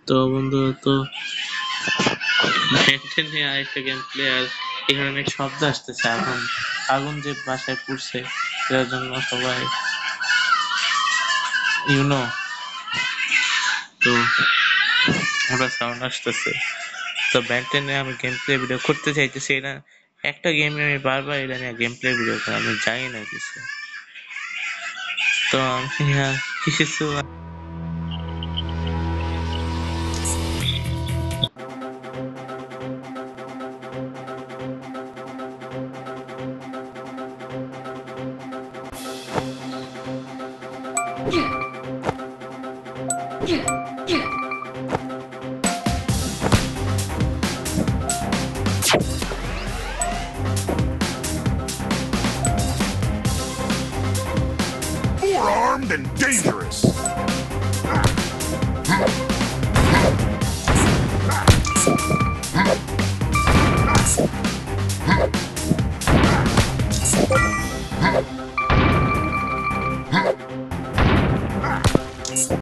তো বন্ধু তো মেনটেন নিয়ে আরেকটা গেম প্লে আর এখানে অনেক শব্দ আসতেছে আগুন আগুন যে বাসায় পুড়ছে এটার জন্য সবাই ইউনো তো ওরা সাউন্ড আসতেছে। তো মেনটেন নিয়ে আমি গেম প্লে ভিডিও করতে চাইতেছি এটা একটা গেমে আমি বারবার এটা নিয়ে গেম প্লে ভিডিও করি আমি জানি না কিছু। তো আমি কিছু Forearmed and dangerous.